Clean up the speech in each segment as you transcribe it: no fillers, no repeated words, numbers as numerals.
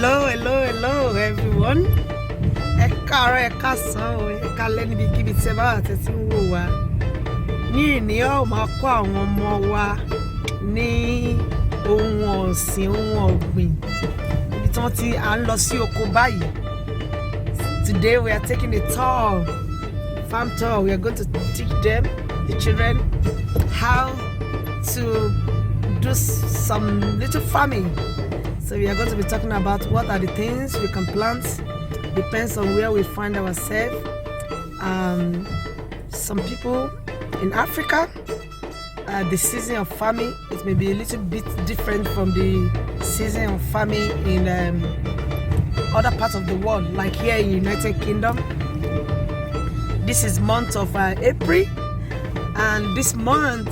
Hello, everyone. Ẹ káàárọ̀, ẹ káàsán, ẹ káalẹ́ níbikíbi tí ẹ bá wà tẹ́tí ń wò wá. Ní ìní a ó máa kọ́ àwọn ọmọ wa ní ohun ọ̀sìn, ohun ọ̀gbìn. Ibi tí wọ́n ti à ń lọ sí oko báyìí. Today we are taking a tour, farm tour. We are going to teach them, the children, how to do some little farming. So we are going to be talking about what are the things we can plant. Depends on where we find ourselves. Some people in Africa, the season of farming, it may be a little bit different from the season of farming in other parts of the world, like here in United Kingdom. This is month of April, and this month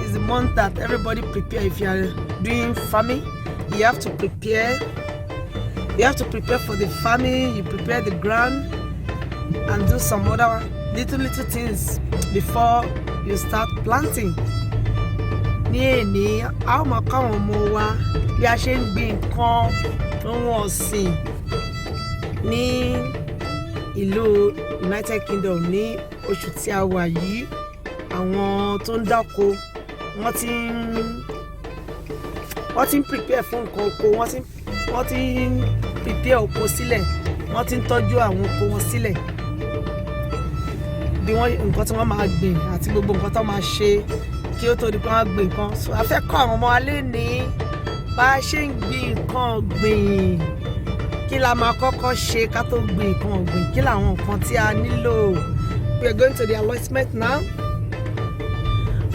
is the month that everybody prepare. If you are doing farming, you have to prepare. You have to prepare for the farming. You prepare the ground and do some other little things before you start planting. Ní èní, a ó máa kọ́ àwọn ọmọ wa bí a ṣe ń gbin nǹkan ohun ọ̀sìn ní ìlú United Kingdom ní oṣù tí a wà yìí. Àwọn tó ń dáko wọ́n ti ń prepare fún nǹkan oko, wọ́n ti ń prepare oko sílẹ̀, wọ́n ti ń tọ́jú àwọn oko wọn sílẹ̀. Bí nǹkan tí wọ́n máa gbìn àti gbogbo nǹkan tó máa ṣe kí ó tó di pé wọ́n gbìn nǹkan. So a fẹ́ kọ́ àwọn ọmọ wa lénìí bá a ṣe ń gbin nǹkan ọ̀gbìn. Kí la máa kọ́kọ́ ṣe ká tó gbin nǹkan ọ̀gbìn? Kí làwọn nǹkan tí a nílò? We are going to the allotment now.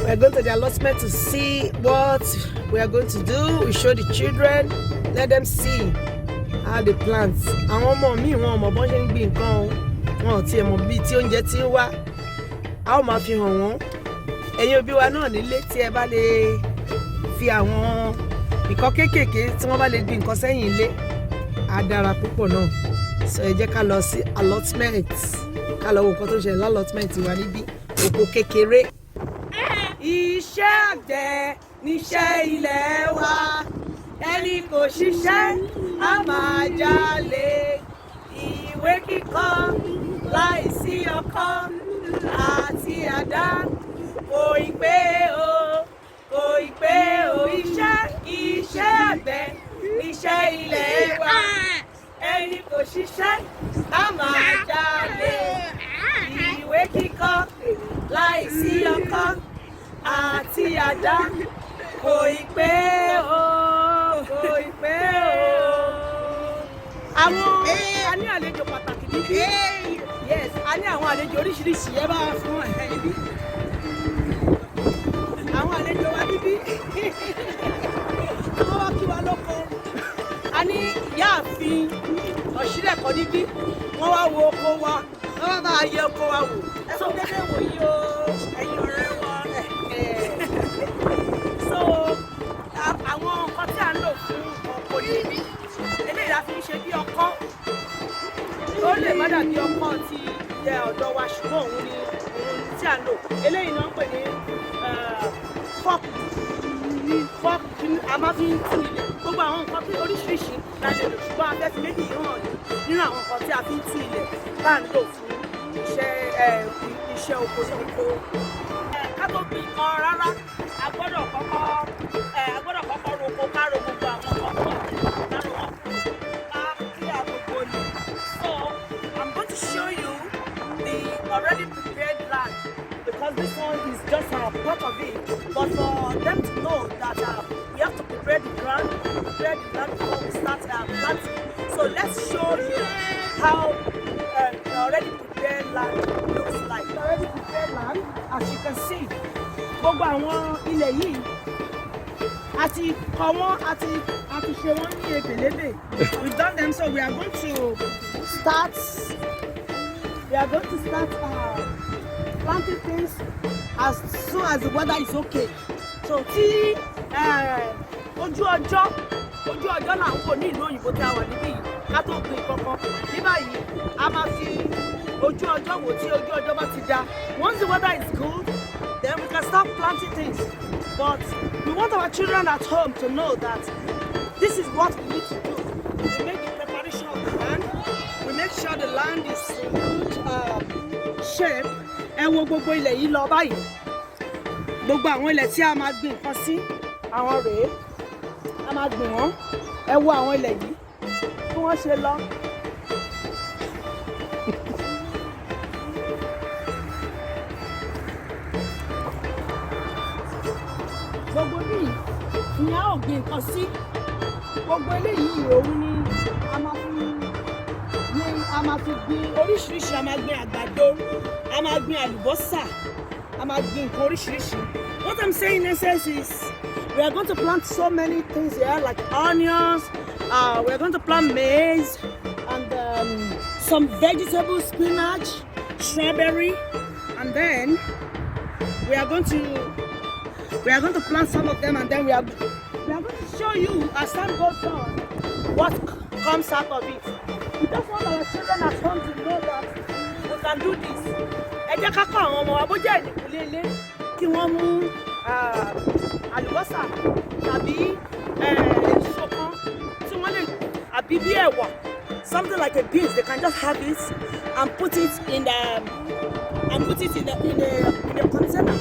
We are going to the allotment to see what we are going to do. We show the children, let them see how they plant. Àwọn ọmọ mi wọn mọ̀ bọ́n ṣe ń gbin nǹkan o. Wọn ò tiẹ̀ mọ̀ bí tí oúnjẹ ti ń wá. A ó máa fi hàn wọ́n. Ẹ̀yin òbí wa náà nílé tí ẹ bá lè fi àwọn nǹkan kéékèèké tí wọ́n bá lè gbin nǹkan sẹ́yìn ilé, á dára púpọ̀ náà. So ẹ jẹ́ ká lọ sí allotment. Ká lọ wo nǹkan tó ń ṣẹlẹ̀ allotment wa níbí. Oko kékeré. Iṣẹ́ àgbẹ̀ níṣẹ́ ilẹ̀ wa, ẹni kò ṣiṣẹ́ á máa jalè. Ìwé kíkọ láìsí ọkọ́ àti àdá kò ì pé o. Iṣẹ́ àgbẹ̀ níṣẹ́ ilẹ̀ wa, ẹni kò ṣiṣẹ́ á máa jalè. Ìwé kíkọ láìsí ọkọ́ àti àdá kò ì pé o. Àwọn a ní àlejò pàtàkì níbí. Yes, a ní àwọn àlejò oríṣiríṣi ẹ bá fún ibi. Àwọn àlejò wa níbí. Wọ́n wá kí wa lóko. A ní ìyáàfin Oshundeko níbí. Wọ́n wá wo oko wa. Wọ́n wá máa yẹ oko wa wò. Ẹ sọ dédé wòyí o, ẹ̀yin ọ̀rẹ́ wa. So àwọn nǹkan tí a ń lò fún ọkọ níbí, eléyìí la fi ń ṣe bí ọkọ́. Ó lè má dàbí ọkọ́ ti ọ̀dọ̀ wa, ṣùgbọ́n òun ni tí a ń lò. Eléyìí náà ń pè ní fọ́ọ̀kì a máa fi ń tú ilẹ̀. Gbogbo àwọn nǹkan tí oríṣiríṣi la lè lò, ṣùgbọ́n a fẹ́ fi méjì hàn nínú àwọn nǹkan tí a fi ń tú ilẹ̀ bá ń lò fún iṣẹ́ oko ní oko. Ká tó gbin nǹkan rárá, a gbọ́dọ̀ kọ́kọ́ roko, ká ro gbogbo àwọn ọkọ̀ ká ro wọn ká kí àgbogbo ni. So I'm going to show you the already prepared land, because this one is just a part of it. But for them to know that we have to prepare the land before we start planting. So let's show you how the already prepared land looks like. The already prepared land, as you can see, gbogbo àwọn ilẹ̀ yìí àti kọ́ wọ́n àti ṣe wọ́n ní ebèlébè. We've done them, so we are going to start planting things as soon as the weather is okay. So tí ojú ọjọ́ là ń wò ní ìlú òyìnbó tí a wà níbí yìí ká tó gbìn kankan. Ní báyìí a máa fi ojú ọjọ́ wò tí ojú ọjọ́ bá ti dá. Once the weather is good, then we can start planting things. But we want our children at home to know that this is what we need to do to make it land is in good shape. Ẹ wo gbogbo ilẹ̀ yìí lọ báyìí. Gbogbo àwọn ilẹ̀ tí a máa gbìn nǹkan sí, àwọn rèé. A máa gbìn wọ́n. Ẹ wo àwọn ilẹ̀ yìí bí wọ́n ṣe lọ. Gbogbo bíi ni a ó gbìn nǹkan sí. Gbogbo eléyìí òun ni a máa fi gbìn oríṣiríṣi. A máa gbìn àgbàdo, a máa gbìn àlùbọ́sà, a máa gbìn nǹkan oríṣiríṣi. What I'm saying in essence is we are going to plant so many things here like onions, we are going to plant maize and some vegetables, spinach, strawberry, and then we are going to plant some of them, and then we are going to show you as time goes on what comes out of it. We just want our children at home to know that we can do this. Ẹ jẹ́ ká kọ́ àwọn ọmọ wa bó jẹ́ ìdìkúlé ilé kí wọ́n mú àlùbọ́sà tàbí èso kan tí wọ́n lè àbí bí ẹ̀wà, something like a beans. They can just have it and put it in the container.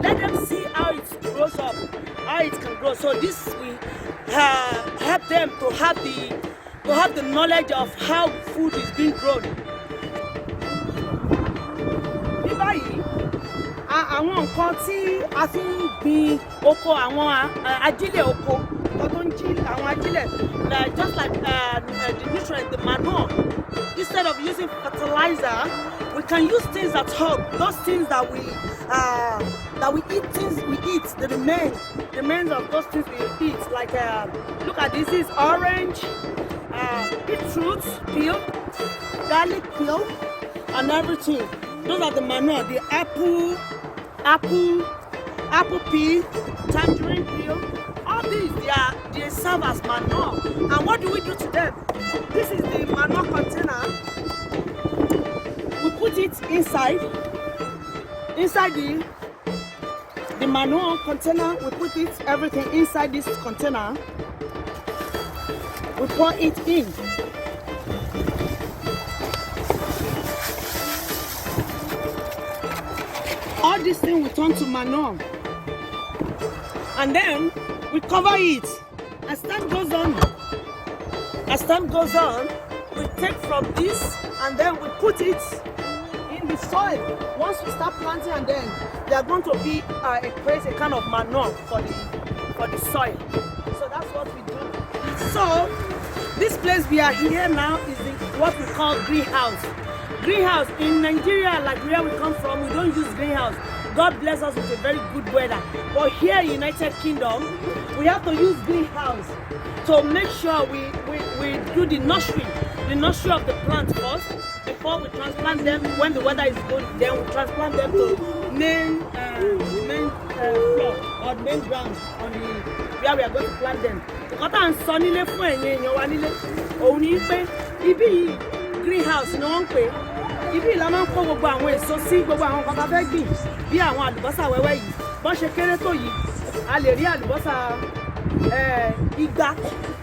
Let them see how it grows up, how it can grow. So this will help them to have the knowledge of how food is being grown. Ní báyìí, àwọn nǹkan tí a fi ń gbin oko, àwọn ajílẹ̀ oko, àwọn ajílẹ̀, just like the nutrients, the manure. Instead of using fertilizer, we can use things at home. Those things that we eat, the remains of those things we eat. Like look at this is orange, beetroot peel, garlic peel, and everything. Those are the manure. The apple peel, tangerine peel. All these they serve as manure. And what do we do to them? This is the manure container. We put it inside the manure container. We put everything inside this container. We pour it in. All this thing we turn to manure. And then we cover it. As time goes on, we take from this and then we put it in the soil. Once we start planting, and then they are going to be create a kind of manure for the soil. So that's what we do. So this place we are here now is what we call greenhouse. Greenhouse in Nigeria, like where we come from, we don't use greenhouse. God bless us with a very good weather. But here in United Kingdom, we have to use greenhouse to make sure we do the nursery of the plant first before we transplant them. When the weather is good, then we transplant them to main floor or main ground on where we are going to plant them. What I'm sunny left for only pay greenhouse no one pay. Ibi la máa ń kó gbogbo àwọn èso sí, gbogbo àwọn nǹkan tá fẹ́ gbìn bí àwọn àlùbọ́sà wẹ́wẹ́ yìí bọ́n ṣe kéré tó yìí a lè rí àlùbọ́sà igba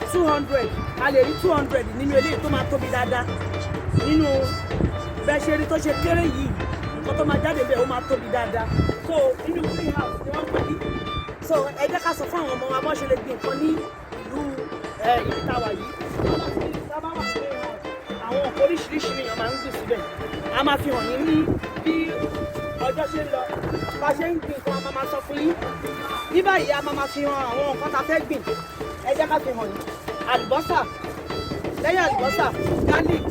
200, a lè rí 200 nínú eléyìí tó máa tóbi dáadáa nínú bẹ́ẹ̀ ṣe rí tó ṣe kéré yìí nǹkan tó máa jáde bẹ́ẹ̀ ó máa tóbi dáadáa. So inú greenhouse ni wọ́n pè ní. So ẹ jẹ́ ká sọ fún àwọn ọmọ wa bọ́n ṣe lè gbìn nǹkan ní ìlú ibi táwa yìí. Àwọn nǹkan oríṣiríṣi èèyàn máa ń gbìn síbẹ̀. A máa fi hàn yín ní bí ọjọ́ ṣe ń lọ, bá ṣe ń gbìn nǹkan a máa sọ fún yín. Ní báyìí a máa fi hàn àwọn nǹkan tá fẹ́ gbìn. Ẹ jẹ́ ká fi hàn yín. Àlùbọ́sà, lẹ́yìn àlùbọ́sà, garlic,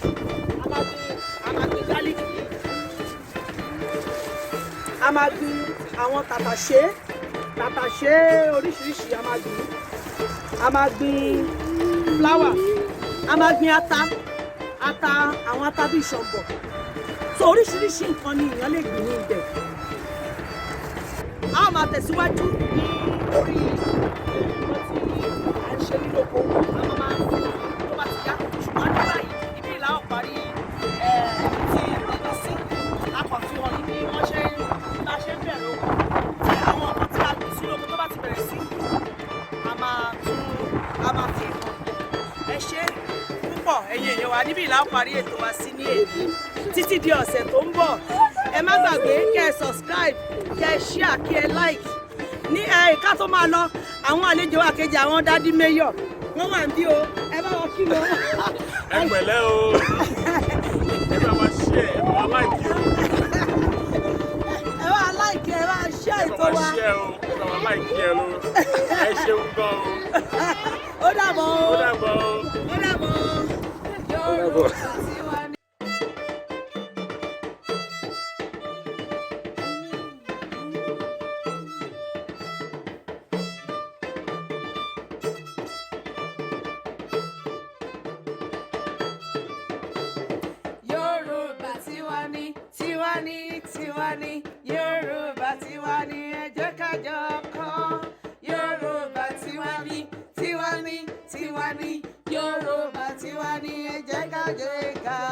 a máa gbìn garlic yìí. A máa gbìn àwọn tàtàṣé oríṣiríṣi a máa gbìn. A máa gbìn flower, a máa gbìn ata àwọn ata bíi ṣọ̀mbọ̀. So oríṣiríṣi nǹkan ni èèyàn lè gbìn ní ibẹ̀. A máa tẹ̀síwájú ní orí nǹkan tí à ń ṣe nínú oko. A máa ń fi tó bá ti yá. Ṣùgbọ́n ní báyìí ibi ìlà ọ̀parí ti ìgbà sí. A kàn fi hàn ní bí wọ́n ṣe ń bẹ̀rẹ̀ oko. Àwọn nǹkan tí a gbìn sínú oko tó bá ti bẹ̀rẹ̀ sí. A máa fi hàn. Ẹ ṣé púpọ̀ ẹ̀yin èèyàn. Mayowa níbí ìlà parí ètò wa sí ní èdè títí di ọ̀sẹ̀ tó ń bọ̀ ẹ má gbàgbé kẹ́ ẹ subscribe kẹ́ ẹ share kẹ́ ẹ like ní ká tó máa lọ àwọn àlejò wa kejì àwọn dádì Mayor wọ́n wà níbí o ẹ bá wọn kí wọn. ẹ pẹ̀lẹ́ o ẹ bá wa share ẹ bá wa like o. ẹ bá wa like ẹ bá wa share ètò wa. ẹ bá wa like ẹ lọ ẹ ṣeun gan o. ó dàbọ̀ o. ó dàbọ̀ o. ó dàbọ̀ o. ó dàbọ̀. Tiwani, Yoruba tiwani, ẹ jẹ́ ká jọ kọ́. Yoruba tiwani, tiwani, Yoruba tiwani, ẹ jẹ́ ká jọ kọ́.